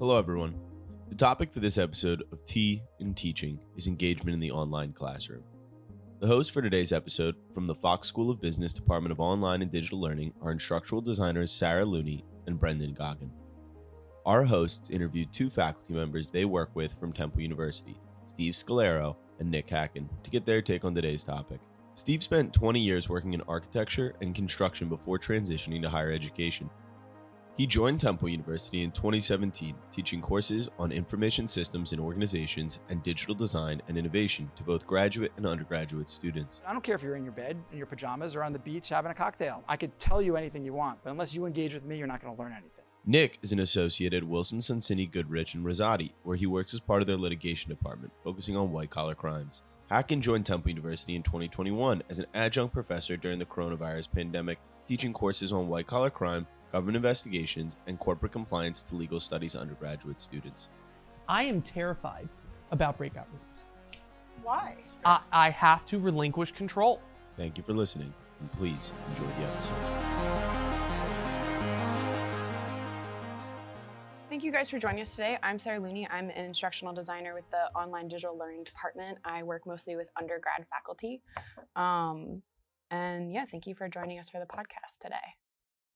Hello, everyone. The topic for this episode of Tea in Teaching is engagement in the online classroom. The hosts for today's episode from the Fox School of Business Department of Online and Digital Learning are instructional designers Sarah Looney and Brendan Goggin. Our hosts interviewed two faculty members they work with from Temple University, Steve Sclarow and Nick Hakun, to get their take on today's topic. Steve spent 20 years working in architecture and construction before transitioning to higher education. He joined Temple University in 2017, teaching courses on information systems in organizations and digital design and innovation to both graduate and undergraduate students. I don't care if you're in your bed, in your pajamas, or on the beach having a cocktail. I could tell you anything you want, but unless you engage with me, you're not going to learn anything. Nick is an associate at Wilson Sonsini Goodrich and Rosati, where he works as part of their litigation department, focusing on white-collar crimes. Hakun joined Temple University in 2021 as an adjunct professor during the coronavirus pandemic, teaching courses on white-collar crime, government investigations, and corporate compliance to legal studies undergraduate students. I am terrified about breakout rooms. Why? I have to relinquish control. Thank you for listening, and please enjoy the episode. Thank you guys for joining us today. I'm Sarah Looney. I'm an instructional designer with the Online Digital Learning Department. I work mostly with undergrad faculty. Thank you for joining us for the podcast today.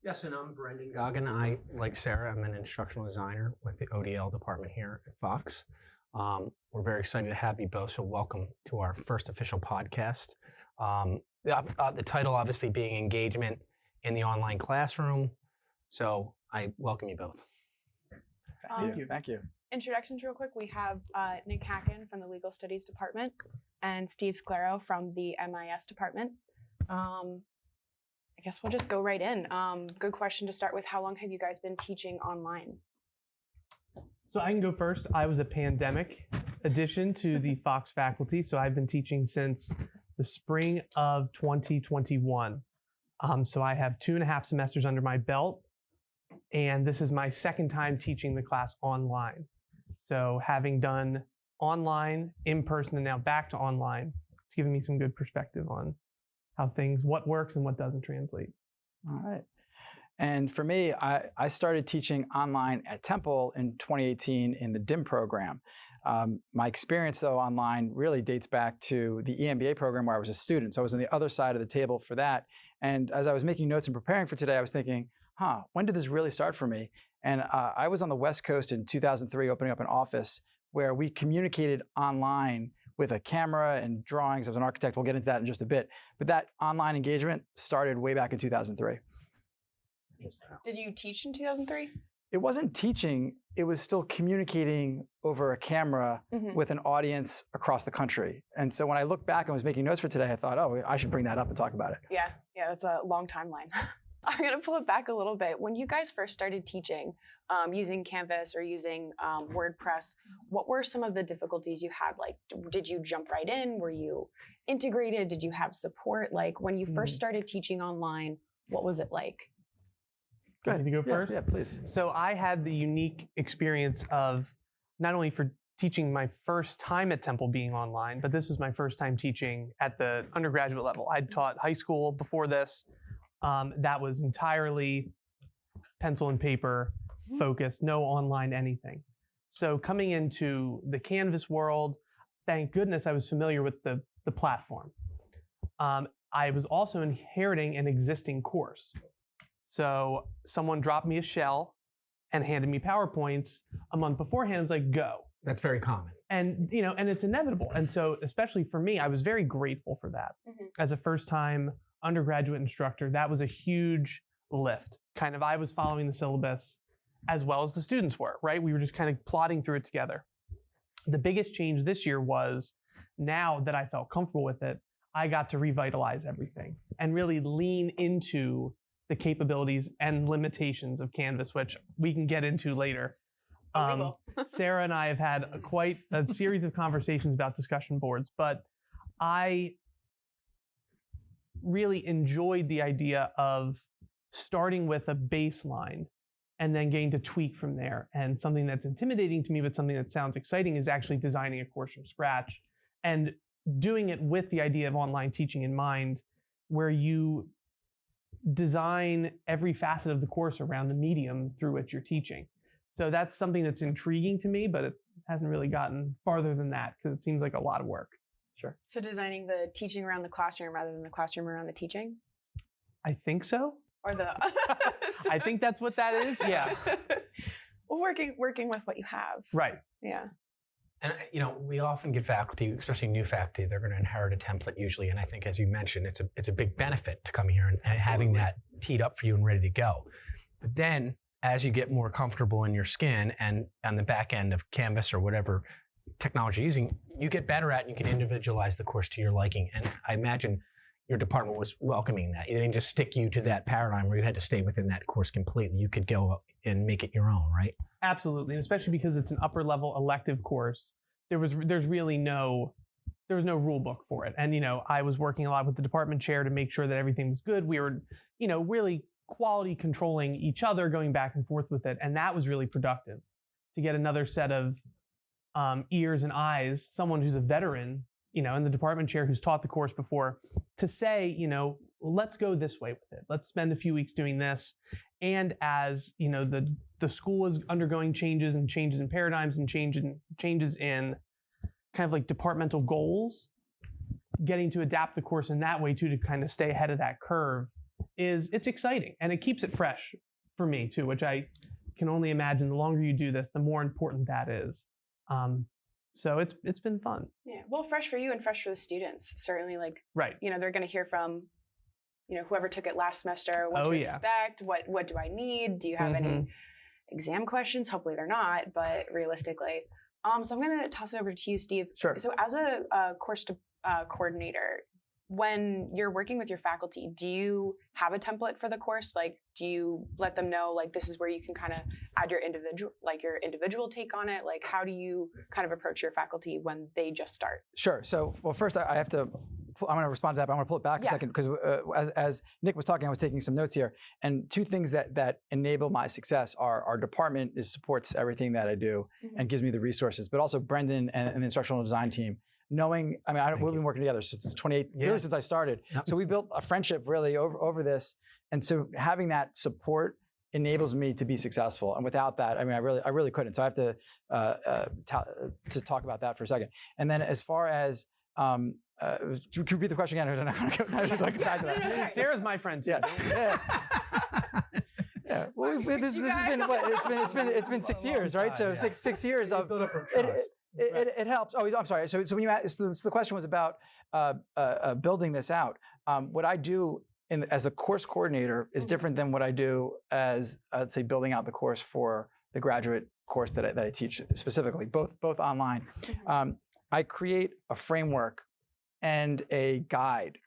Yes, and I'm Brendan Goggin. I, like Sarah, I'm an instructional designer with the ODL department here at Fox. We're very excited to have you both, so welcome to our first official podcast. The title obviously being Engagement in the Online Classroom, so I welcome you both. Thank you. Introductions real quick. We have Nick Hakun from the Legal Studies Department and Steve Sclarow from the MIS Department. I guess we'll just go right in. Good question to start with. How long have you guys been teaching online? So I can go first. I was a pandemic addition to the Fox faculty, so I've been teaching since the spring of 2021. So I have 2.5 semesters under my belt, and this is my second time teaching the class online. So having done online, in person, and now back to online, it's given me some good perspective on what works and what doesn't translate. All right. And for me, I started teaching online at Temple in 2018 in the DIM program. My experience, though, online really dates back to the EMBA program where I was a student. So I was on the other side of the table for that. And as I was making notes and preparing for today, I was thinking, when did this really start for me? And I was on the West Coast in 2003, opening up an office where we communicated online with a camera and drawings. I was an architect. We'll get into that in just a bit. But that online engagement started way back in 2003. Did you teach in 2003? It wasn't teaching. It was still communicating over a camera with an audience across the country. And so when I look back and was making notes for today, I thought, I should bring that up and talk about it. Yeah, that's a long timeline. I'm going to pull it back a little bit. When you guys first started teaching using Canvas or using WordPress, what were some of the difficulties you had? Like, did you jump right in? Were you integrated? Did you have support? Like, when you first started teaching online, what was it like? Go ahead. You go first? Yeah, please. So I had the unique experience of not only for teaching my first time at Temple being online, but this was my first time teaching at the undergraduate level. I'd taught high school before this. That was entirely pencil and paper focused, no online anything. So coming into the Canvas world, thank goodness I was familiar with the platform. I was also inheriting an existing course. So someone dropped me a shell and handed me PowerPoints a month beforehand. I was like, go. That's very common. And and it's inevitable. And so especially for me, I was very grateful for that. As a first-time undergraduate instructor, that was a huge lift. I was following the syllabus as well as the students were, right? We were just kind of plodding through it together. The biggest change this year was, now that I felt comfortable with it, I got to revitalize everything and really lean into the capabilities and limitations of Canvas, which we can get into later. Sarah and I have had quite a series of conversations about discussion boards, but I really enjoyed the idea of starting with a baseline and then getting to tweak from there. And something that's intimidating to me, but something that sounds exciting, is actually designing a course from scratch and doing it with the idea of online teaching in mind, where you design every facet of the course around the medium through which you're teaching. So that's something that's intriguing to me, but it hasn't really gotten farther than that because it seems like a lot of work. Sure. So designing the teaching around the classroom rather than the classroom around the teaching? I think so. Or the I think that's what that is. Yeah. Well, working with what you have. Right. Yeah. And we often get faculty, especially new faculty, they're going to inherit a template usually. And I think, as you mentioned, it's a big benefit to come here and having that teed up for you and ready to go. But then, as you get more comfortable in your skin and on the back end of Canvas or whatever technology you're using, you get better at it and you can individualize the course to your liking. And I imagine your department was welcoming that. They didn't just stick you to that paradigm where you had to stay within that course completely. You could go and make it your own, right? Absolutely, and especially because it's an upper level elective course. There's really no rule book for it. And I was working a lot with the department chair to make sure that everything was good. We were really quality controlling each other, going back and forth with it, and that was really productive to get another set of ears and eyes, someone who's a veteran, and the department chair who's taught the course before, to say, let's go this way with it. Let's spend a few weeks doing this. And as the school is undergoing changes in paradigms and changes in kind of like departmental goals, getting to adapt the course in that way too, to kind of stay ahead of that curve, it's exciting, and it keeps it fresh for me too, which I can only imagine the longer you do this, the more important that is. So it's been fun. Yeah. Well, fresh for you and fresh for the students. Certainly, right. They're going to hear from, whoever took it last semester, what to expect, what do I need? Do you have any exam questions? Hopefully they're not, but realistically. So I'm going to toss it over to you, Steve. Sure. So as a course coordinator, when you're working with your faculty, do you have a template for the course? Do you let them know, this is where you can kind of add your individual take on it? How do you kind of approach your faculty when they just start? Sure. So, well, first I'm going to respond to that, but I'm going to pull it back a second because as Nick was talking, I was taking some notes here. And two things that enable my success are our department supports everything that I do and gives me the resources, but also Brendan and the instructional design team. We've been working together since 28, really since I started. Yep. So we built a friendship really over this. And so having that support enables me to be successful. And without that, I really couldn't. So I have to talk about that for a second. And then as far as, can you repeat the question again? No, Sarah's my friend too. Yes. Yeah. Yeah. Well, this has been what? It's been 6 years, right? So 6 years of it helps. Oh, I'm sorry. So when you asked, so the question was about building this out. What I do as a course coordinator is different than what I do as, let's say, building out the course for the graduate course that I teach specifically, both online. I create a framework and a guide,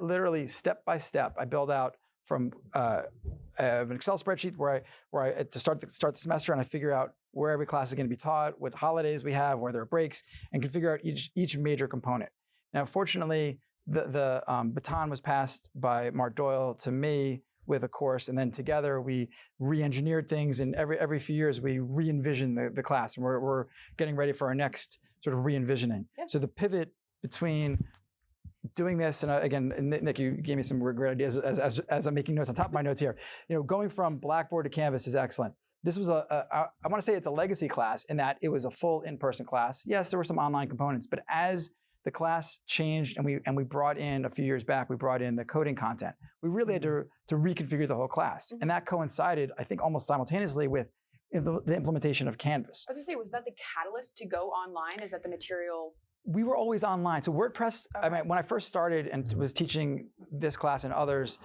literally step by step. I build out from an Excel spreadsheet where I to start the semester, and I figure out where every class is going to be taught, what holidays we have, where there are breaks, and can figure out each major component. Now, fortunately, the baton was passed by Mark Doyle to me with a course, and then together we re-engineered things, and every few years we re-envision the class, and we're getting ready for our next sort of re-envisioning. Yep. So the pivot between doing this, and again, Nick, you gave me some great ideas as I'm making notes on top of my notes here. Going from Blackboard to Canvas is excellent. This was I want to say it's a legacy class in that it was a full in-person class. Yes, there were some online components, but as the class changed and we brought in a few years back, we brought in the coding content. We really had to reconfigure the whole class, and that coincided, I think, almost simultaneously with the implementation of Canvas. I was going to say, was that the catalyst to go online? Is that the material? We were always online. So WordPress, okay. When I first started and was teaching this class and others,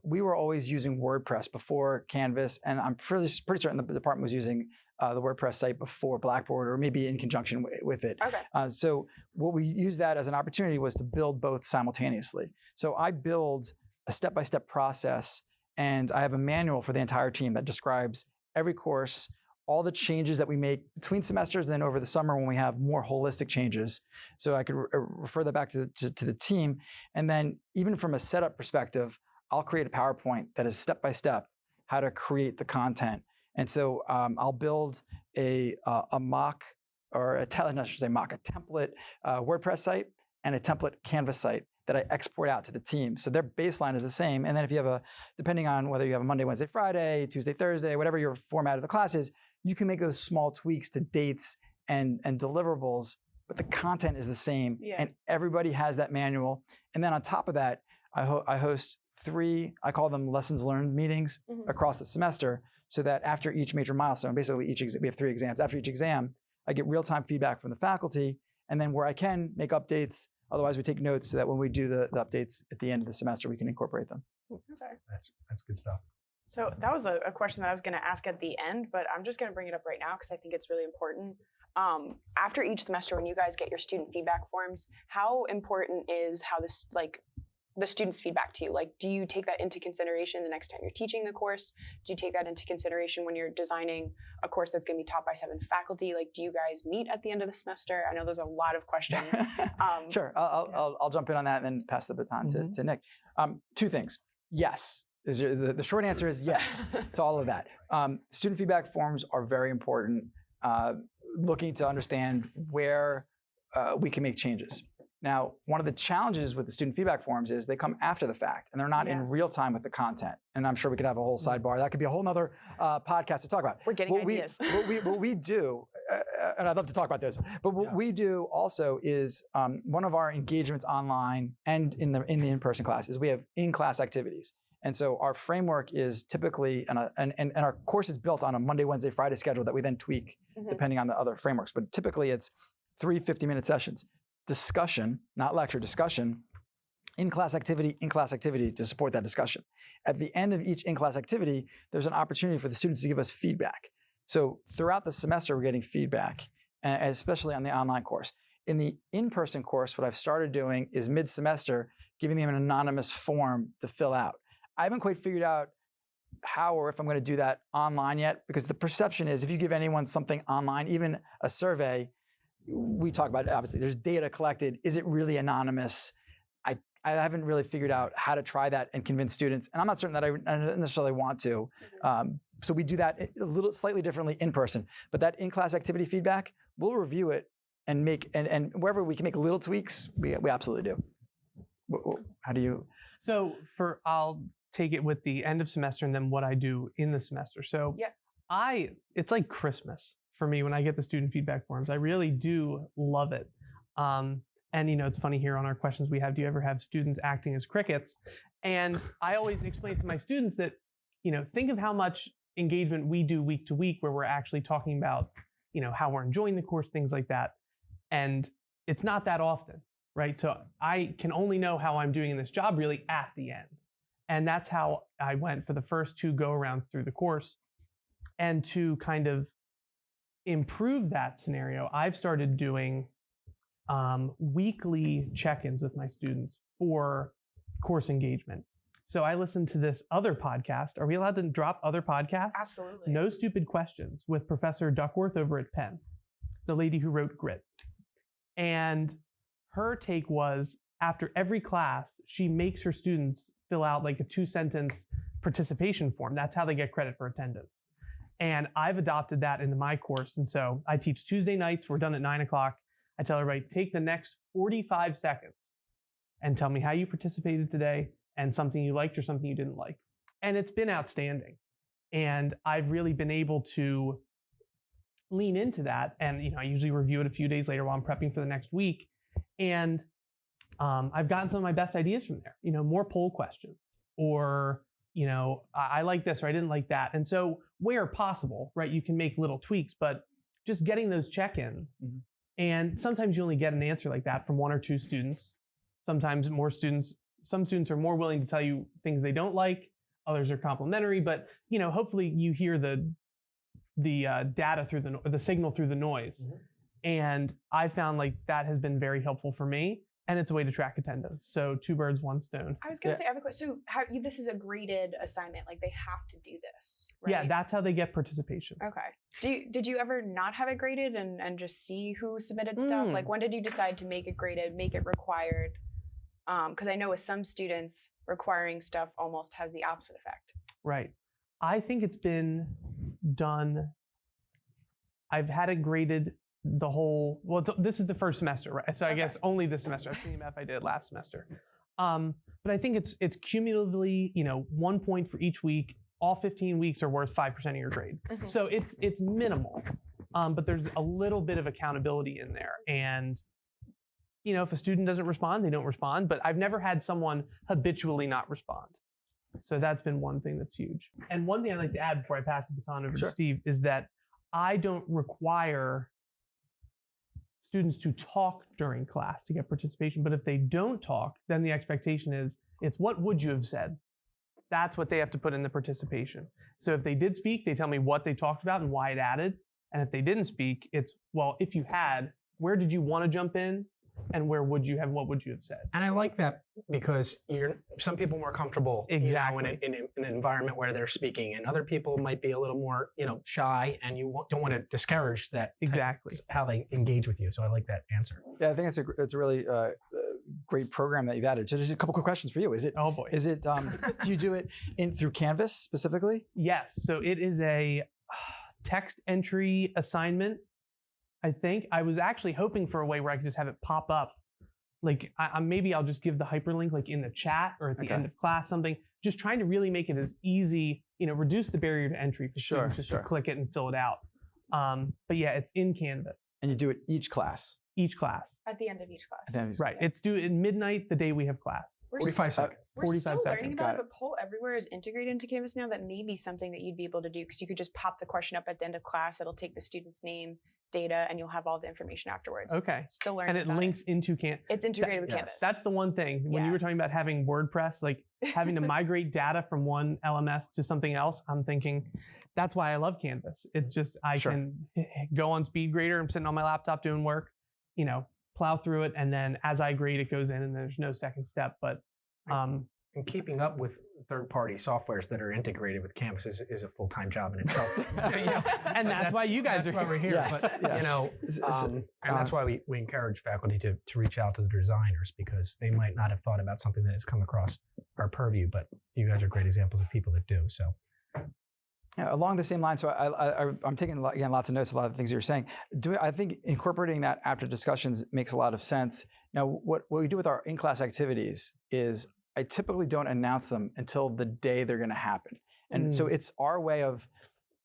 we were always using WordPress before Canvas. And I'm pretty certain the department was using the WordPress site before Blackboard, or maybe in conjunction with it. Okay. So what we used that as an opportunity was to build both simultaneously. So I build a step-by-step process, and I have a manual for the entire team that describes every course, all the changes that we make between semesters, and then over the summer when we have more holistic changes. So I could refer that back to the team. And then even from a setup perspective, I'll create a PowerPoint that is step-by-step how to create the content. And so I'll build a mock, or a template WordPress site and a template Canvas site. that I export out to the team. So their baseline is the same. And then if you have depending on whether you have a Monday, Wednesday, Friday, Tuesday, Thursday, whatever your format of the class is, you can make those small tweaks to dates and deliverables, but the content is the same. Yeah. And everybody has that manual. And then on top of that, I host 3, I call them lessons learned meetings across the semester, so that after each major milestone, basically we have 3 exams. After each exam, I get real-time feedback from the faculty, and then where I can make updates, otherwise we take notes so that when we do the updates at the end of the semester, we can incorporate them. Okay. That's good stuff. So that was a question that I was going to ask at the end, but I'm just going to bring it up right now because I think it's really important. After each semester, when you guys get your student feedback forms, how important is how this, like, the students' feedback to you? Like, do you take that into consideration the next time you're teaching the course? Do you take that into consideration when you're designing a course that's going to be taught by 7 faculty? Like, do you guys meet at the end of the semester? I know there's a lot of questions. Sure, I'll jump in on that and then pass the baton to Nick. 2 things. Yes. The short answer is yes to all of that. Student feedback forms are very important, looking to understand where we can make changes. Now, one of the challenges with the student feedback forms is they come after the fact, and they're not in real time with the content. And I'm sure we could have a whole sidebar. That could be a whole nother podcast to talk about. We're getting ideas. What we do, and I'd love to talk about this, but what we do also is one of our engagements online and in the in-person class is we have in-class activities. And so our framework is typically, and our course is built on a Monday, Wednesday, Friday schedule that we then tweak depending on the other frameworks. But typically it's 3 50-minute sessions. Discussion, not lecture, discussion, in-class activity to support that discussion. At the end of each in-class activity, there's an opportunity for the students to give us feedback. So throughout the semester, we're getting feedback, especially on the online course. In the in-person course, what I've started doing is mid-semester, giving them an anonymous form to fill out. I haven't quite figured out how or if I'm going to do that online yet, because the perception is if you give anyone something online, even a survey, we talk about it, obviously, there's data collected. Is it really anonymous? I haven't really figured out how to try that and convince students. And I'm not certain that I necessarily want to. So we do that a little slightly differently in person. But that in-class activity feedback, we'll review it and and wherever we can make little tweaks, we absolutely do. How do you? So I'll take it with the end of semester and then what I do in the semester. So it's like Christmas for me when I get the student feedback forms. I really do love it. And it's funny here on our questions we have, do you ever have students acting as crickets? And I always explain to my students that, think of how much engagement we do week to week where we're actually talking about, how we're enjoying the course, things like that. And it's not that often, right? So I can only know how I'm doing in this job really at the end. And that's how I went for the first 2 go-arounds through the course. And to kind of improve that scenario, I've started doing weekly check-ins with my students for course engagement. So I listened to this other podcast. Are we allowed to drop other podcasts? Absolutely. No Stupid Questions with Professor Duckworth over at Penn, the lady who wrote Grit. And her take was, after every class, she makes her students fill out like a 2-sentence participation form. That's how they get credit for attendance. And I've adopted that into my course. And so I teach Tuesday nights. We're done at 9 o'clock. I tell everybody, take the next 45 seconds and tell me how you participated today and something you liked or something you didn't like. And it's been outstanding. And I've really been able to lean into that. And, I usually review it a few days later while I'm prepping for the next week. And I've gotten some of my best ideas from there, more poll questions or, I like this or I didn't like that. And so where possible, right, you can make little tweaks, but just getting those check-ins. And sometimes you only get an answer like that from 1 or 2 students. Sometimes more students, some students are more willing to tell you things they don't like. Others are complimentary, but hopefully you hear the data through the signal through the noise. And I found like that has been very helpful for me. And it's a way to track attendance. So 2 birds, 1 stone. I was going to say, I have a question. So this is a graded assignment. Like they have to do this, right? Yeah, that's how they get participation. Okay. Did you ever not have it graded and just see who submitted stuff? Like when did you decide to make it graded, make it required? Because I know with some students, requiring stuff almost has the opposite effect. Right. I think it's been done. I've had it graded this is the first semester, right? So I guess only this semester. I was thinking about if I did last semester. But I think it's cumulatively, 1 point for each week. All 15 weeks are worth 5% of your grade. So it's minimal, but there's a little bit of accountability in there. And if a student doesn't respond, they don't respond. But I've never had someone habitually not respond. So that's been one thing that's huge. And one thing I'd like to add before I pass the baton over to Steve is that I don't require students to talk during class to get participation. But if they don't talk, then the expectation is it's what would you have said? That's what they have to put in the participation. So if they did speak, they tell me what they talked about and why it added. And if they didn't speak, it's, well, if you had, where did you want to jump in? And where would you have, what would you have said? And I like that because some people are more comfortable Exactly. in an environment where they're speaking, and other people might be a little more shy, and you don't want to discourage that. Exactly. How they engage with you. So I like that answer. Yeah, I think it's a really great program that you've added. So just a couple quick questions for you. Is it? Oh boy. Is it? Do you do it through Canvas specifically? Yes. So it is a text entry assignment. I think I was actually hoping for a way where I could just have it pop up. Like maybe I'll just give the hyperlink like in the chat or at the end of class, something, just trying to really make it as easy, reduce the barrier to entry for students just to click it and fill it out. But yeah, it's in Canvas. And you do it each class? Each class. At the end of each class. Right. It's due at midnight the day we have class. 45 seconds. We're 45 still learning seconds. about it, but Poll Everywhere is integrated into Canvas now. That may be something that you'd be able to do because you could just pop the question up at the end of class. It'll take the student's name, data, and you'll have all the information afterwards. Okay. Still learning. And it links into Canvas. It's integrated with Canvas. That's the one thing. When you were talking about having WordPress, like having to migrate data from one LMS to something else, I'm thinking that's why I love Canvas. It's just I can go on speed grader. I'm sitting on my laptop doing work, plow through it, and then as I grade, it goes in, and there's no second step. But and keeping up with third-party softwares that are integrated with Canvas is a full-time job in itself. And that's why you guys are why we're here. Yes, But, and that's why we encourage faculty to reach out to the designers, because they might not have thought about something that has come across our purview, but you guys are great examples of people that do. So. Yeah, along the same line, so I'm taking again lots of notes, a lot of the things you're saying. I think incorporating that after discussions makes a lot of sense. Now, what we do with our in-class activities is I typically don't announce them until the day they're going to happen, and so it's our way of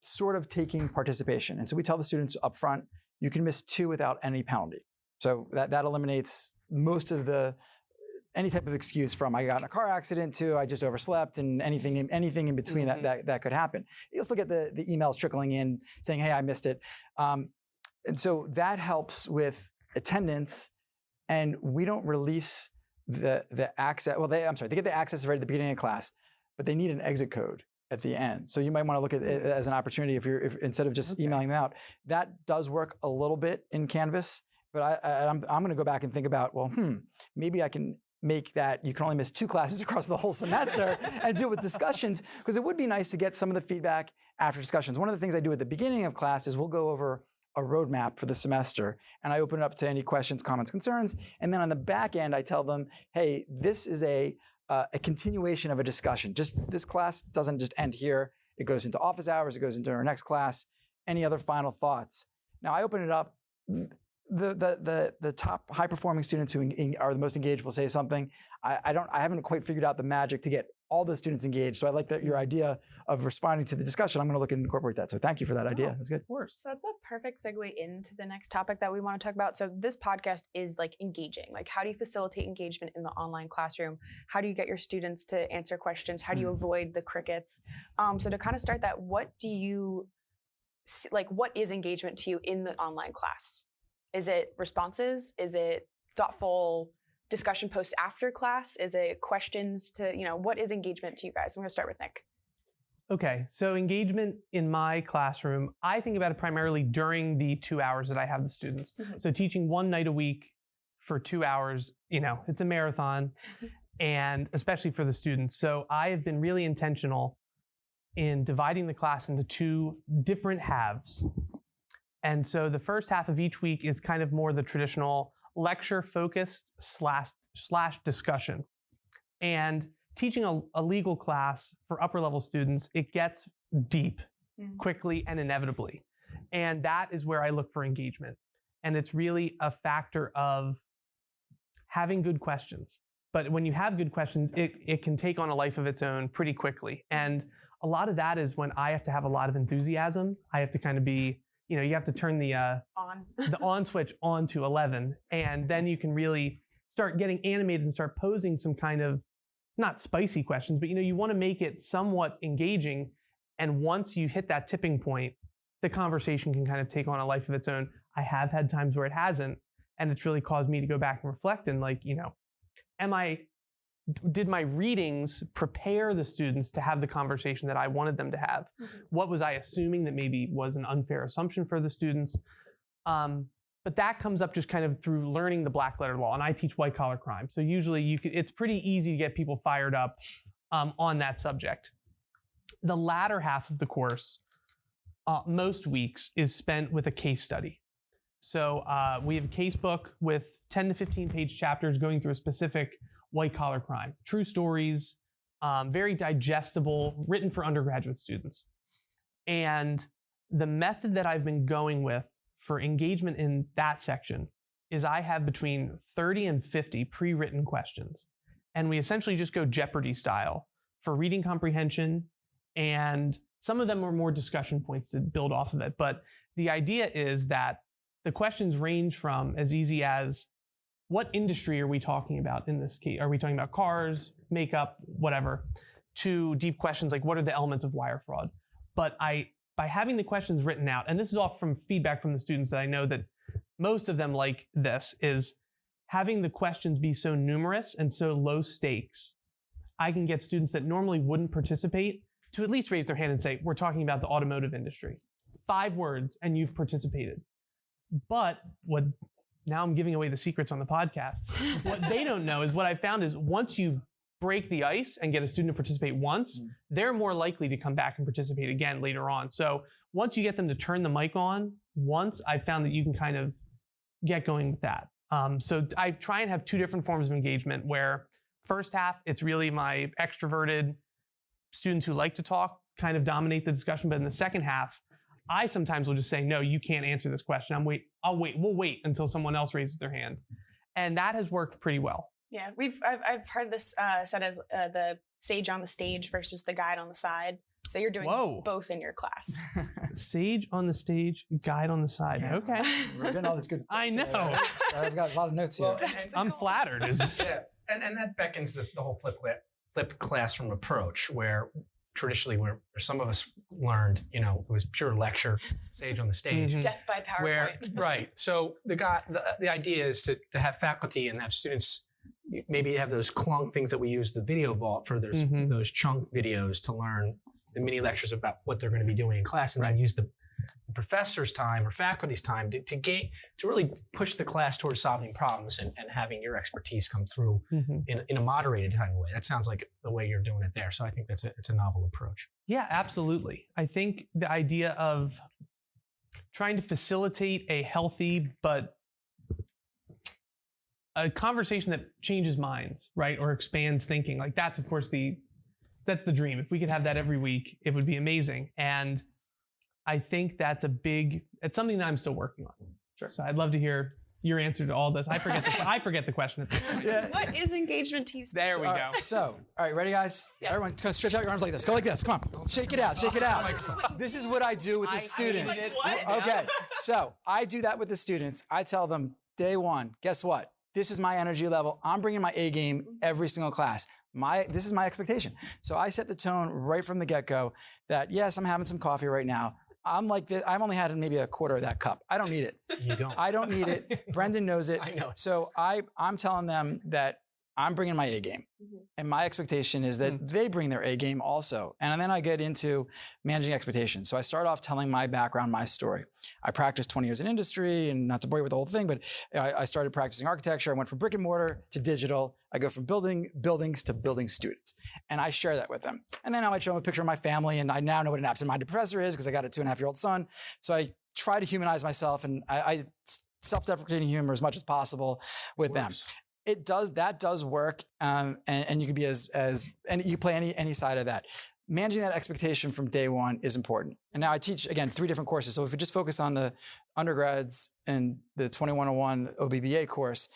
sort of taking participation. And so we tell the students up front, you can miss 2 without any penalty. So that eliminates most of any type of excuse from I got in a car accident to I just overslept and anything in between that could happen. You also get the emails trickling in saying, hey, I missed it. And so that helps with attendance, and we don't release the access. Well, they get the access right at the beginning of class, but they need an exit code at the end. So you might want to look at it as an opportunity if instead of just emailing them out. That does work a little bit in Canvas, but I'm going to go back and think about, maybe I can make that you can only miss 2 classes across the whole semester and do it with discussions, because it would be nice to get some of the feedback after discussions. One of the things I do at the beginning of class is we'll go over a roadmap for the semester, and I open it up to any questions, comments, concerns, and then on the back end I tell them, hey, this is a continuation of a discussion. Just this class doesn't just end here. It goes into office hours, it goes into our next class. Any other final thoughts? Now I open it up. The top high performing students who are the most engaged will say something. I haven't quite figured out the magic to get all the students engaged. So I like your idea of responding to the discussion. I'm going to look and incorporate that. So thank you for that idea. That's good. So that's a perfect segue into the next topic that we want to talk about. So this podcast is like engaging. Like, how do you facilitate engagement in the online classroom? How do you get your students to answer questions? How do you avoid the crickets? So to kind of start that, what is engagement to you in the online class? Is it responses? Is it thoughtful discussion posts after class? Is it questions to, what is engagement to you guys? I'm going to start with Nick. Okay, so engagement in my classroom, I think about it primarily during the 2 hours that I have the students. So teaching one night a week for 2 hours, it's a marathon, and especially for the students. So I have been really intentional in dividing the class into 2 different halves. And so the first half of each week is kind of more the traditional lecture focused slash discussion. And teaching a legal class for upper level students, it gets deep quickly and inevitably. And that is where I look for engagement. And it's really a factor of having good questions. But when you have good questions, it can take on a life of its own pretty quickly. And a lot of that is when I have to have a lot of enthusiasm. I have to kind of be, you have to turn the on switch on to 11, and then you can really start getting animated and start posing some kind of, not spicy questions, but you want to make it somewhat engaging. And once you hit that tipping point, the conversation can kind of take on a life of its own. I have had times where it hasn't, and it's really caused me to go back and reflect and did my readings prepare the students to have the conversation that I wanted them to have? Mm-hmm. What was I assuming that maybe was an unfair assumption for the students? But that comes up just kind of through learning the black letter law, and I teach white collar crime. So usually it's pretty easy to get people fired up on that subject. The latter half of the course, most weeks, is spent with a case study. So we have a case book with 10 to 15 page chapters going through a specific white collar crime. True stories, very digestible, written for undergraduate students. And the method that I've been going with for engagement in that section is I have between 30 and 50 pre-written questions. And we essentially just go Jeopardy style for reading comprehension. And some of them are more discussion points to build off of it. But the idea is that the questions range from as easy as, what industry are we talking about in this case? Are we talking about cars, makeup, whatever, to deep questions like, what are the elements of wire fraud? But by having the questions written out, and this is all from feedback from the students that I know that most of them like this, is having the questions be so numerous and so low stakes, I can get students that normally wouldn't participate to at least raise their hand and say, we're talking about the automotive industry. 5 words and you've participated. But now I'm giving away the secrets on the podcast. What they don't know is what I found is once you break the ice and get a student to participate once, they're more likely to come back and participate again later on. So once you get them to turn the mic on once, I found that you can kind of get going with that. So I try and have 2 different forms of engagement where first half, it's really my extroverted students who like to talk kind of dominate the discussion. But in the second half, I sometimes will just say, no, you can't answer this question. We'll wait until someone else raises their hand. And that has worked pretty well. Yeah, I've heard this said as the sage on the stage versus the guide on the side. So you're doing both in your class. Sage on the stage, guide on the side. Yeah. Okay. We're getting all this good. I know. I've got a lot of notes here. I'm flattered. Yeah, and that beckons the whole flipped classroom approach, where traditionally where some of us learned, it was pure lecture, sage on the stage. Mm-hmm. Death by PowerPoint. Right. So the idea is to have faculty and have students maybe have those clunk things that we use the video vault for those chunk videos to learn the mini lectures about what they're going to be doing in class, and then use the professor's time or faculty's time to really push the class towards solving problems and having your expertise come through in a moderated kind of way. That sounds like the way you're doing it there. So I think it's a novel approach. Yeah, absolutely. I think the idea of trying to facilitate a healthy but a conversation that changes minds, right, or expands thinking, like that's of course that's the dream. If we could have that every week, it would be amazing. And I think it's something that I'm still working on. Sure. So I'd love to hear your answer to all this. I forget the question. Yeah. What is engagement to you? There we go. So, all right, ready, guys? Yes. Everyone, stretch out your arms like this. Go like this. Come on. Shake it out. Shake it out. This is what I do with the students. Okay. So I do that with the students. I tell them, day one, guess what? This is my energy level. I'm bringing my A game every single class. This is my expectation. So I set the tone right from the get-go that, yes, I'm having some coffee right now. I'm like this. I've only had maybe a quarter of that cup. I don't need it. You don't. I don't need it. Brendan knows it. I know it. So I'm telling them that I'm bringing my A game. And my expectation is that they bring their A game also. And then I get into managing expectations. So I start off telling my background, my story. I practiced 20 years in industry, and not to bore you with the whole thing, but I started practicing architecture. I went from brick and mortar to digital. I go from building buildings to building students. And I share that with them. And then I might show them a picture of my family, and I now know what an absent-minded professor is because I got a 2.5-year-old son. So I try to humanize myself, and I self-deprecating humor as much as possible with them. That does work, and you can be and you play any side of that. Managing that expectation from day one is important. And now I teach, again, 3 different courses. So if we just focus on the undergrads and the 2101 OBBA course,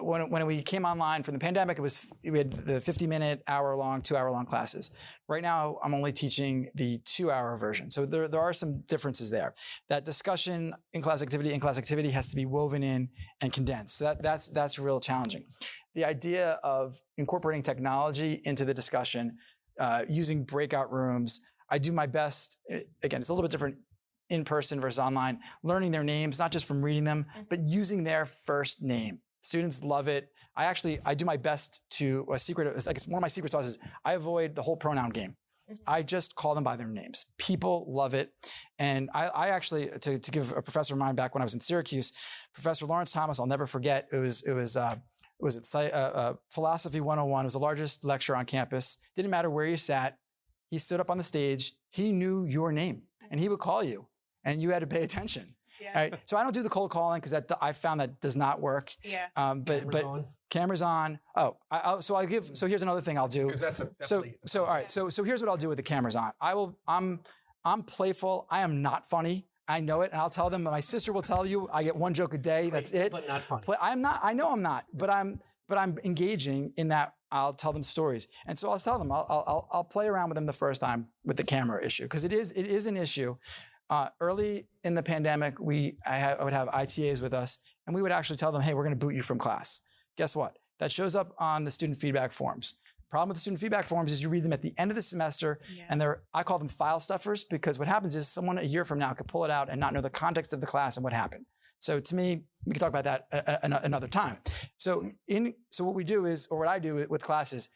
when we came online from the pandemic, we had the 50-minute, hour-long, 2-hour-long classes. Right now, I'm only teaching the 2-hour version. So there are some differences there. That discussion in-class activity has to be woven in and condensed. So that's real challenging. The idea of incorporating technology into the discussion, using breakout rooms, I do my best. Again, it's a little bit different in person versus online, learning their names, not just from reading them, but using their first name. Students love it. I do my best to, one of my secret sauces, I avoid the whole pronoun game. I just call them by their names. People love it. And I actually, to give a professor of mine back when I was in Syracuse, Professor Lawrence Thomas, I'll never forget, it was Philosophy 101. It was the largest lecture on campus. Didn't matter where you sat. He stood up on the stage. He knew your name and he would call you and you had to pay attention. Yeah. Right. So I don't do the cold calling because I found that does not work. Yeah. But cameras on. Oh, so here's another thing I'll do. Because that's all right. So here's what I'll do with the cameras on. I'm playful. I am not funny. I know it, and I'll tell them. My sister will tell you I get one joke a day. That's it. But not funny. I'm not. I know I'm not. But I'm engaging in that. I'll tell them stories, and so I'll tell them. I'll play around with them the first time with the camera issue because it is an issue. Early in the pandemic, I would have ITAs with us, and we would actually tell them, hey, we're going to boot you from class. Guess what? That shows up on the student feedback forms. Problem with the student feedback forms is you read them at the end of the semester, and I call them file stuffers because what happens is someone a year from now could pull it out and not know the context of the class and what happened. So to me, we can talk about that another time. So what we do is, or what I do with classes,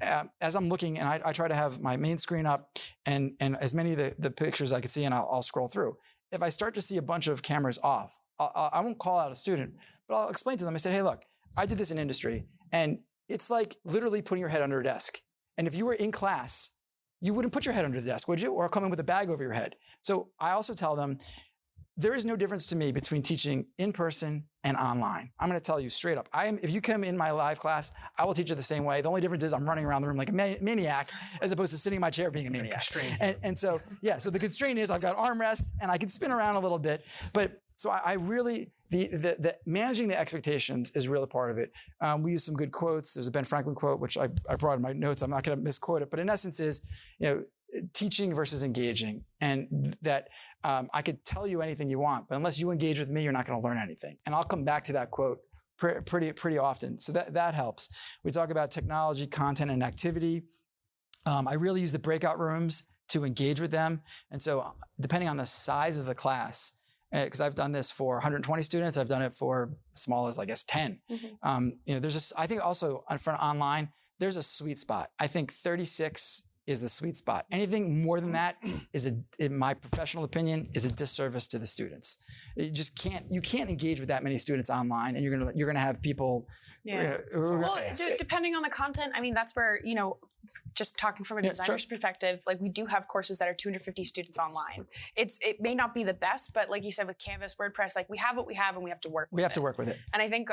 as I'm looking, and I try to have my main screen up and as many of the pictures I can see, and I'll scroll through. If I start to see a bunch of cameras off, I won't call out a student, but I'll explain to them. I said, hey, look, I did this in industry, and it's like literally putting your head under a desk. And if you were in class, you wouldn't put your head under the desk, would you? Or come in with a bag over your head. So I also tell them, there is no difference to me between teaching in person and online. I'm going to tell you straight up. If you come in my live class, I will teach you the same way. The only difference is I'm running around the room like a maniac as opposed to sitting in my chair being a maniac. And so the constraint is I've got armrest and I can spin around a little bit. But so I really, the managing the expectations is really part of it. We use some good quotes. There's a Ben Franklin quote, which I brought in my notes. I'm not going to misquote it. But in essence is, teaching versus engaging. And that I could tell you anything you want, but unless you engage with me, you're not going to learn anything. And I'll come back to that quote pretty often. So that helps. We talk about technology, content, and activity. I really use the breakout rooms to engage with them. And so depending on the size of the class, because I've done this for 120 students, I've done it for as small as, I guess, 10. Mm-hmm. I think also for online, there's a sweet spot. I think 36 is the sweet spot. Anything more than that is in my professional opinion, is a disservice to the students. You can't engage with that many students online, and you're gonna have people. Yeah. Depending on the content, I mean, that's where, just talking from a designer's perspective, like we do have courses that are 250 students online. It may not be the best, but like you said with Canvas, WordPress, like we have what we have and we have to work with it. We have to work with it. And I think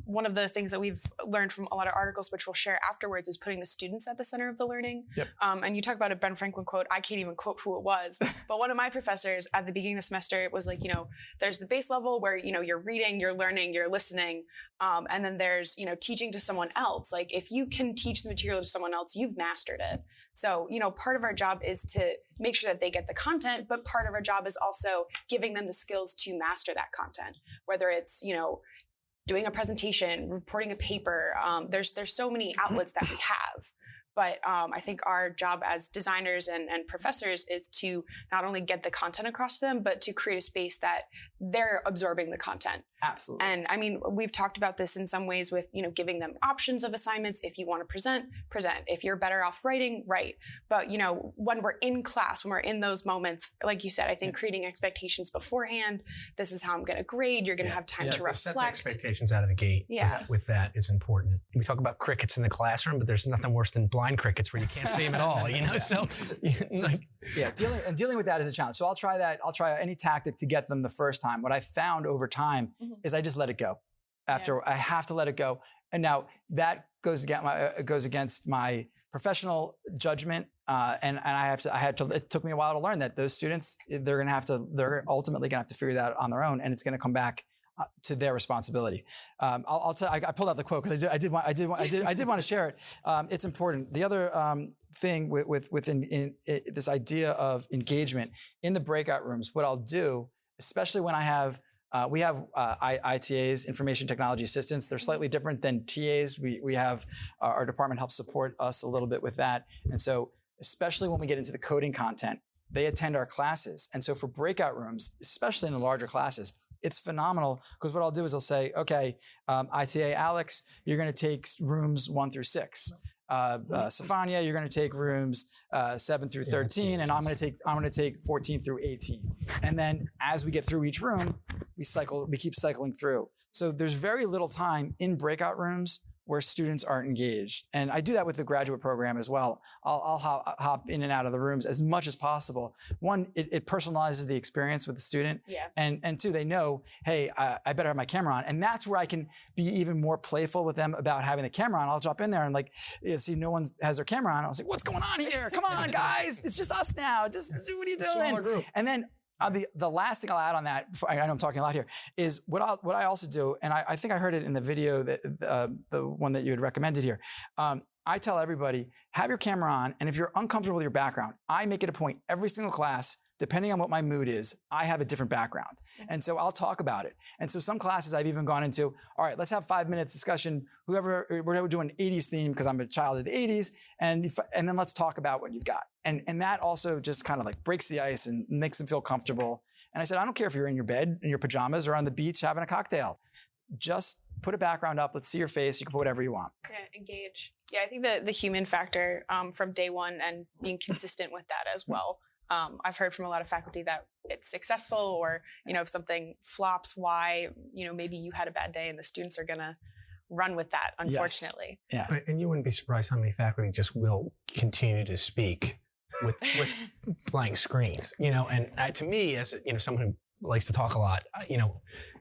one of the things that we've learned from a lot of articles, which we'll share afterwards, is putting the students at the center of the learning. Yep. And you talk about a Ben Franklin quote. I can't even quote who it was, but one of my professors at the beginning of the semester was like, there's the base level where, you're reading, you're learning, you're listening. And then there's, teaching to someone else. Like if you can teach the material to someone else, you've mastered it. So, part of our job is to make sure that they get the content, but part of our job is also giving them the skills to master that content, whether it's, doing a presentation, reporting a paper. There's so many outlets that we have. But I think our job as designers and professors is to not only get the content across to them, but to create a space that they're absorbing the content. Absolutely. And I mean, we've talked about this in some ways with, giving them options of assignments. If you want to present. If you're better off writing, write. But, when we're in class, when we're in those moments, like you said, I think creating expectations beforehand, this is how I'm going to grade. You're going to have time to reflect. Set the expectations out of the gate with that is important. We talk about crickets in the classroom, but there's nothing worse than blind crickets where you can't see them at all, dealing with that is a challenge. So I'll try that. I'll try any tactic to get them the first time. What I found over time is I just let it go. I have to let it go. And now that goes against my professional judgment. And it took me a while to learn that those students, they're ultimately gonna have to figure that out on their own, and it's gonna come back to their responsibility. I'll tell. I pulled out the quote because I did want to share it. It's important. The other thing within this idea of engagement in the breakout rooms, what I'll do, especially when I have we have ITAs, information technology assistants. They're slightly different than TAs. We have our department helps support us a little bit with that, and so especially when we get into the coding content, they attend our classes. And so for breakout rooms, especially in the larger classes, it's phenomenal because what I'll do is I'll say, okay, ITA Alex, you're going to take rooms 1 through 6. Stefania, you're going to take rooms 7 through 13, and I'm going to take 14 through 18. And then as we get through each room, we keep cycling through. So there's very little time in breakout rooms where students aren't engaged. And I do that with the graduate program as well. I'll hop in and out of the rooms as much as possible. One, it personalizes the experience with the student. Yeah. And two, they know, hey, I better have my camera on. And that's where I can be even more playful with them about having the camera on. I'll drop in there and see no one has their camera on. I'll say, what's going on here? Come on, guys. It's just us now. Just what are you doing? Smaller group. And then the last thing I'll add on that, I know I'm talking a lot here, is what I also do, and I think I heard it in the video, that the one that you had recommended here. I tell everybody, have your camera on, and if you're uncomfortable with your background, I make it a point every single class, depending on what my mood is, I have a different background. And so I'll talk about it. And so some classes I've even gone into, all right, let's have 5 minutes discussion, we're doing 80s theme because I'm a child of the 80s, and then let's talk about what you've got. And that also just kind of like breaks the ice and makes them feel comfortable. And I said, I don't care if you're in your bed, in your pajamas, or on the beach having a cocktail. Just put a background up, let's see your face, you can put whatever you want. Yeah, engage. Yeah, I think the human factor from day one and being consistent with that as well. I've heard from a lot of faculty that it's successful, or, if something flops, why, maybe you had a bad day, and the students are going to run with that, unfortunately. Yes. Yeah. And you wouldn't be surprised how many faculty just will continue to speak with blank screens, and to me, as someone who likes to talk a lot,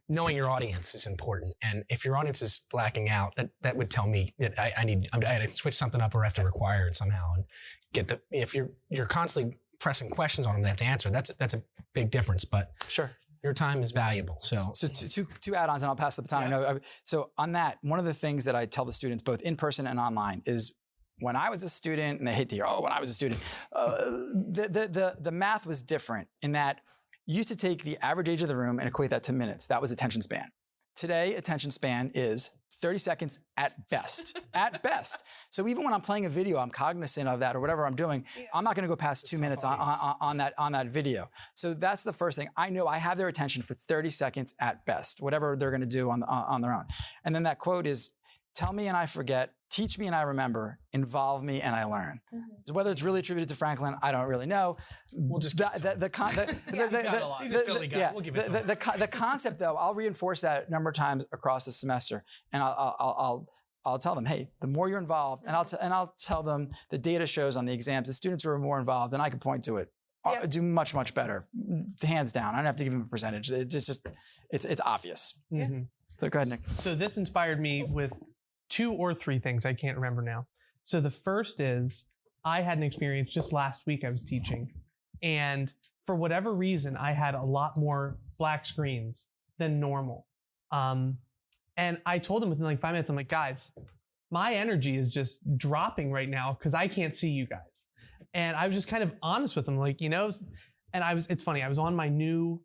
knowing your audience is important. And if your audience is blacking out, that would tell me that I had to switch something up or have to require it somehow, and if you're constantly pressing questions on them they have to answer, that's a big difference. But sure, your time is valuable. So two add-ons, and I'll pass the baton. Yeah. So on that, one of the things that I tell the students, both in person and online, is when I was a student, and they hate to hear, when I was a student, the math was different in that you used to take the average age of the room and equate that to minutes. That was attention span. Today, attention span is 30 seconds at best, at best. So even when I'm playing a video, I'm cognizant of that, or whatever I'm doing. Yeah. I'm not going to go past 2 minutes on that video. So that's the first thing. I know I have their attention for 30 seconds at best, whatever they're going to do on their own. And then that quote is, tell me and I forget, teach me and I remember, involve me and I learn. Mm-hmm. Whether it's really attributed to Franklin, I don't really know. We'll just the concept, though, I'll reinforce that a number of times across the semester, and I'll tell them, hey, the more you're involved, and I'll tell them the data shows on the exams, the students who are more involved, and I can point to it, do much, much better, hands down. I don't have to give them a percentage. It's obvious. Mm-hmm. So go ahead, Nick. So this inspired me with 2 or 3 things. I can't remember now. So the first is, I had an experience just last week. I was teaching, and for whatever reason, I had a lot more black screens than normal. And I told them within like 5 minutes, I'm like, guys, my energy is just dropping right now because I can't see you guys. And I was just kind of honest with them, like, and it's funny, I was on my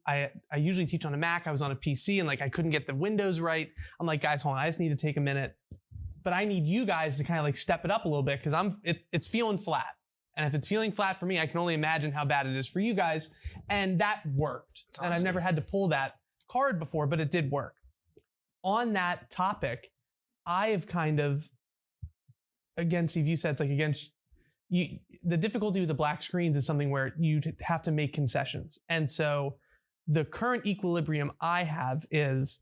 I usually teach on a Mac, I was on a PC, and like I couldn't get the windows right. I'm like, guys, hold on, I just need to take a minute. But I need you guys to kind of like step it up a little bit, because it's feeling flat. And if it's feeling flat for me, I can only imagine how bad it is for you guys. And that worked. And I've never had to pull that card before, but it did work. On that topic, I have kind of, again, Steve, you said it's like against you. The difficulty with the black screens is something where you have to make concessions. And so the current equilibrium I have is,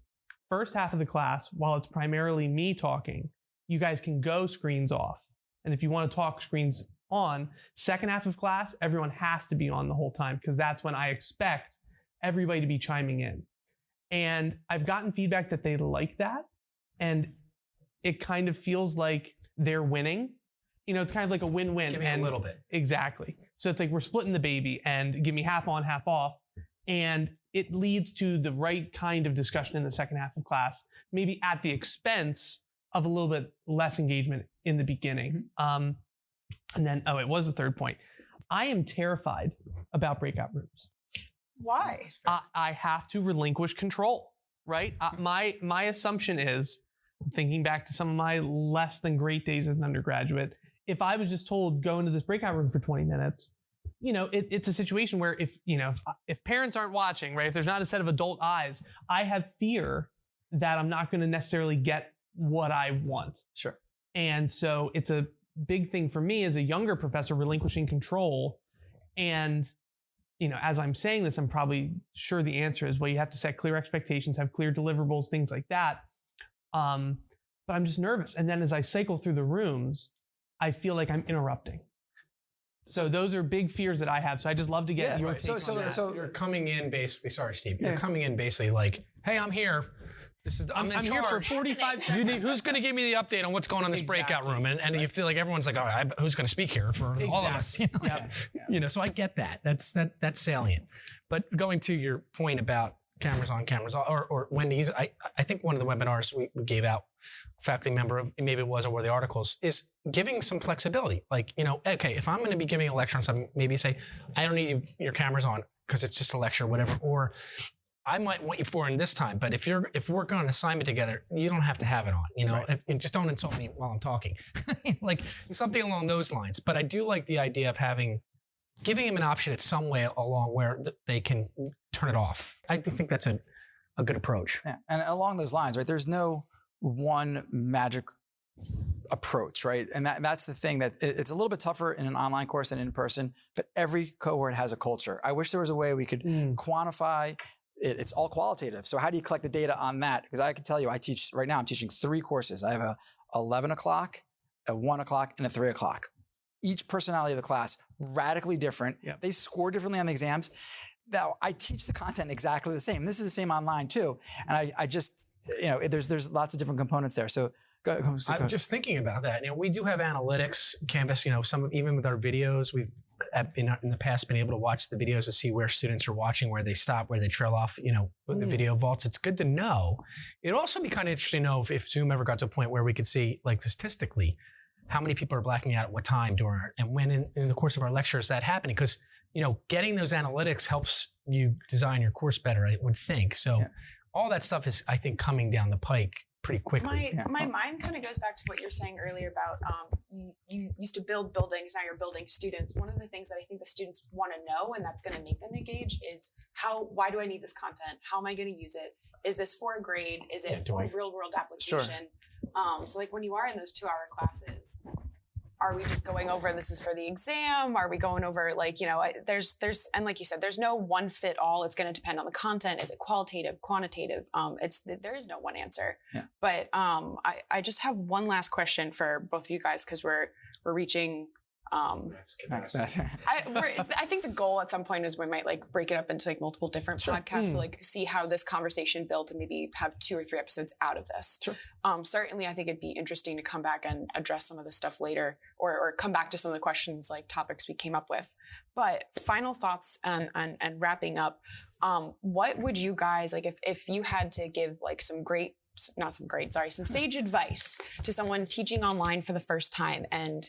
first half of the class, while it's primarily me talking, you guys can go screens off. And if you want to talk screens on, second half of class, everyone has to be on the whole time, because that's when I expect everybody to be chiming in. And I've gotten feedback that they like that. And it kind of feels like they're winning. It's kind of like a win-win. Give me a little bit. Exactly. So it's like we're splitting the baby, and give me half on, half off. And it leads to the right kind of discussion in the second half of class, maybe at the expense of a little bit less engagement in the beginning. And then, it was the third point. I am terrified about breakout rooms. Why? I have to relinquish control, right? My assumption is, thinking back to some of my less than great days as an undergraduate, if I was just told, go into this breakout room for 20 minutes, it's a situation where if parents aren't watching, right, if there's not a set of adult eyes, I have fear that I'm not going to necessarily get what I want. Sure. And so it's a big thing for me as a younger professor, relinquishing control. And, as I'm saying this, I'm probably sure the answer is, well, you have to set clear expectations, have clear deliverables, things like that. But I'm just nervous. And then as I cycle through the rooms, I feel like I'm interrupting. So those are big fears that I have. So I just love to get your take on that. So you're coming in basically, sorry, Steve, you're coming in basically like, hey, I'm here. I'm in charge. Here for 45 seconds. Who's going to give me the update on what's going on in this breakout room? And you feel like everyone's like, all right, who's going to speak here for all of us? So I get that. That's salient. But going to your point about cameras on, cameras off, or Wendy's, I think one of the webinars we gave out, faculty member of, maybe it was, or the articles, is giving some flexibility. Like, okay, if I'm going to be giving a lecture on something, maybe say, I don't need your cameras on because it's just a lecture, whatever. Or I might want you for in this time, but if we're working on an assignment together, you don't have to have it on. Right. Just don't insult me while I'm talking, like something along those lines. But I do like the idea of giving them an option at some way along where they can turn it off. I think that's a good approach. Yeah. And along those lines, right, there's no one magic approach, right? And that's the thing, that it's a little bit tougher in an online course than in person, but every cohort has a culture. I wish there was a way we could quantify it. It's all qualitative. So how do you collect the data on that? Because I can tell you, right now I'm teaching 3 courses. I have a 11 o'clock, a 1 o'clock, and a 3 o'clock. Each personality of the class, radically different. Yep. They score differently on the exams. Now, I teach the content exactly the same. This is the same online too. And I just, there's lots of different components there. So go I'm just thinking about that. We do have analytics, Canvas, even with our videos, we've in the past been able to watch the videos to see where students are watching, where they stop, where they trail off, with the video vaults. It's good to know. It'd also be kind of interesting to know if Zoom ever got to a point where we could see, like, statistically, how many people are blacking out at what time and when in the course of our lecture is that happening? Because, getting those analytics helps you design your course better, I would think. So all that stuff is, I think, coming down the pike pretty quickly. My mind kind of goes back to what you're saying earlier about you used to build buildings, now you're building students. One of the things that I think the students want to know, and that's going to make them engage, is why do I need this content? How am I going to use it? Is this for a grade? Is it for a real world application? Sure. So like when you are in those 2-hour classes, are we just going over, this is for the exam? Are we going over there's, and like you said, there's no one fit all. It's going to depend on the content. Is it qualitative, quantitative? There is no one answer. Yeah. But I just have one last question for both of you guys, because we're reaching. I think the goal at some point is we might break it up into multiple different podcasts to see how this conversation built and maybe have 2 or 3 episodes out of this. Sure. Certainly, I think it'd be interesting to come back and address some of this stuff later, or come back to some of the questions, topics we came up with. But final thoughts and wrapping up, what would you guys if you had to give some sage advice to someone teaching online for the first time, and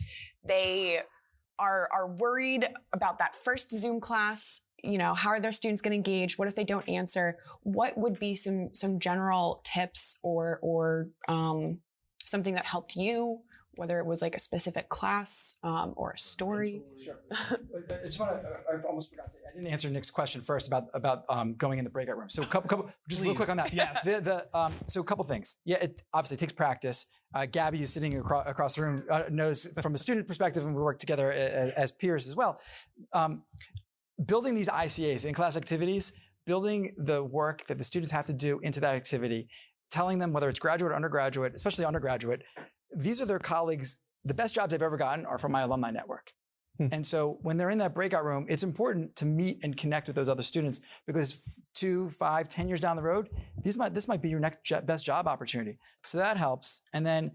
they are worried about that first Zoom class? How are their students going to engage? What if they don't answer? What would be some general tips or something that helped you, whether it was a specific class or a story? Sure. I almost forgot to. I didn't answer Nick's question first about going in the breakout room. So a couple just real quick on that. Yes. So a couple things. Yeah, it obviously takes practice. Gabby, who's sitting across the room, knows from a student perspective, and we work together as peers as well. Building these ICAs, in-class activities, building the work that the students have to do into that activity, telling them whether it's graduate or undergraduate, especially undergraduate, these are their colleagues. The best jobs they've ever gotten are from my alumni network. And so when they're in that breakout room, it's important to meet and connect with those other students, because 2, 5, 10 years down the road, this might be your next best job opportunity. So that helps. And then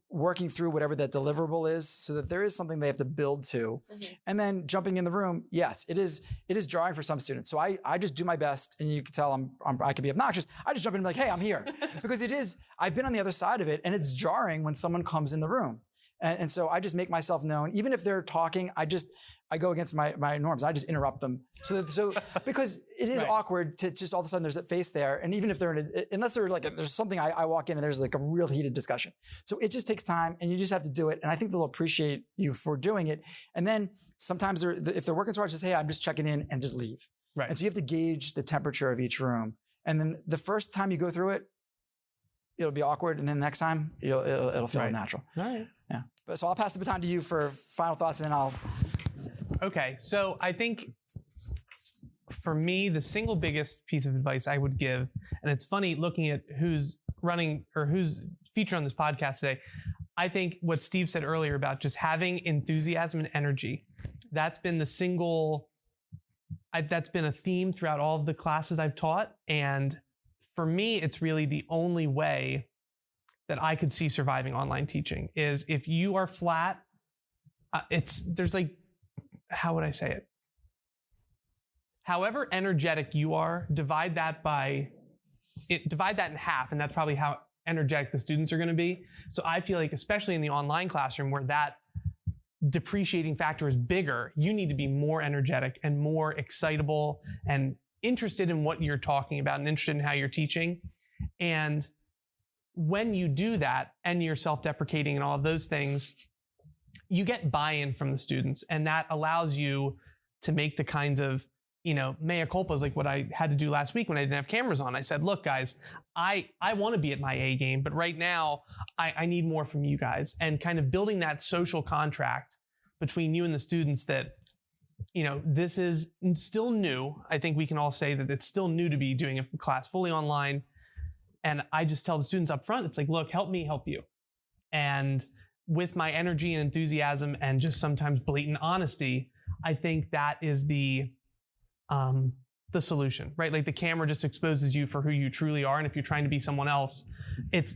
working through whatever that deliverable is, so that there is something they have to build to. And then jumping in the room, yes, it is jarring for some students. So I just do my best, and you can tell I can be obnoxious. I just jump in and be like, hey, I'm here. Because I've been on the other side of it, and it's jarring when someone comes in the room. And so I just make myself known. Even if they're talking, I go against my norms. I just interrupt them. So because it is awkward to just all of a sudden there's that face there. And even if unless they're like, there's something, I walk in and there's like a real heated discussion. So it just takes time, and you just have to do it. And I think they'll appreciate you for doing it. And then sometimes if they're working so hard, just, hey, I'm just checking in, and just leave. Right. And so you have to gauge the temperature of each room. And then the first time you go through it, it'll be awkward, and then next time it'll feel natural. All right. Yeah. So I'll pass the baton to you for final thoughts, and then I'll. Okay. So I think for me, the single biggest piece of advice I would give, and it's funny looking at who's running or who's featured on this podcast today. I think what Steve said earlier about just having enthusiasm and energy, that's been that's been a theme throughout all of the classes I've taught. And for me, it's really the only way that I could see surviving online teaching is if you are flat, there's like, how would I say it? However energetic you are, divide that in half, and that's probably how energetic the students are going to be. So I feel like, especially in the online classroom where that depreciating factor is bigger, you need to be more energetic and more excitable and interested in what you're talking about and interested in how you're teaching. And when you do that and you're self-deprecating and all of those things, you get buy-in from the students, and that allows you to make the kinds of, mea culpas, like what I had to do last week when I didn't have cameras on. I said, look, guys, I want to be at my A game, but right now I need more from you guys, and kind of building that social contract between you and the students that, this is still new. I think we can all say that it's still new to be doing a class fully online. And I just tell the students up front, it's like, look, help me help you. And with my energy and enthusiasm and just sometimes blatant honesty, I think that is the solution, right? Like the camera just exposes you for who you truly are. And if you're trying to be someone else,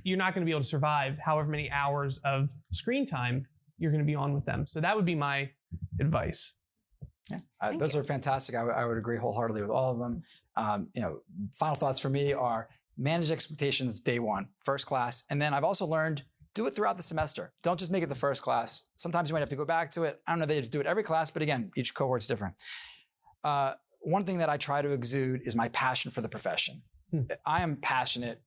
you're not going to be able to survive however many hours of screen time you're going to be on with them. So that would be my advice. Yeah, those are fantastic. I would agree wholeheartedly with all of them. Final thoughts for me are manage expectations day one, first class. And then I've also learned, do it throughout the semester. Don't just make it the first class. Sometimes you might have to go back to it. I don't know that you have to do it every class, but again, each cohort's different. One thing that I try to exude is my passion for the profession. I am passionate.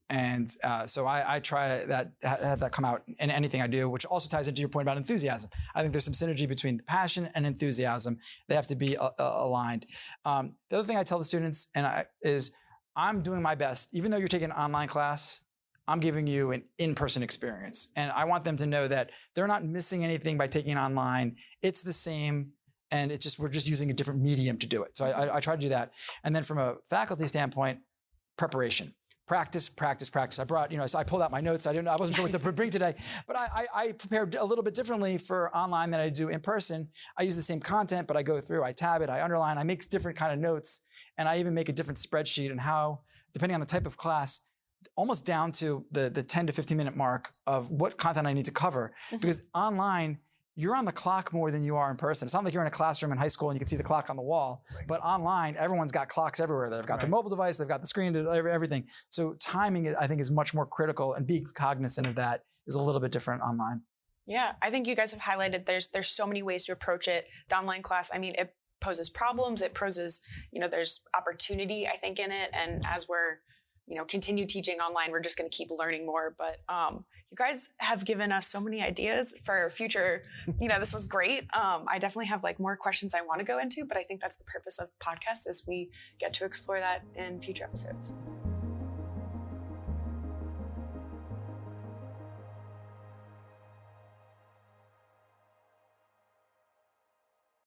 And so I try to have that come out in anything I do, which also ties into your point about enthusiasm. I think there's some synergy between passion and enthusiasm. They have to be aligned. The other thing I tell the students is I'm doing my best. Even though you're taking an online class, I'm giving you an in-person experience. And I want them to know that they're not missing anything by taking it online. It's the same. And we're just using a different medium to do it. So I try to do that. And then from a faculty standpoint, preparation. Practice. I brought, so I pulled out my notes. I wasn't sure what to bring today, but I prepared a little bit differently for online than I do in person. I use the same content, but I go through, I tab it, I underline, I make different kind of notes, and I even make a different spreadsheet and how, depending on the type of class, almost down to the 10 to 15 minute mark of what content I need to cover. Because online, you're on the clock more than you are in person. It's not like you're in a classroom in high school and you can see the clock on the wall, but online, everyone's got clocks everywhere. They've got their mobile device, they've got the screen, everything. So timing, I think, is much more critical, and being cognizant of that is a little bit different online. Yeah, I think you guys have highlighted there's so many ways to approach it. The online class, I mean, it poses problems, it poses, there's opportunity, I think, in it. And as we're, continue teaching online, we're just going to keep learning more. But you guys have given us so many ideas for future, this was great. I definitely have more questions I want to go into, but I think that's the purpose of podcasts, is we get to explore that in future episodes.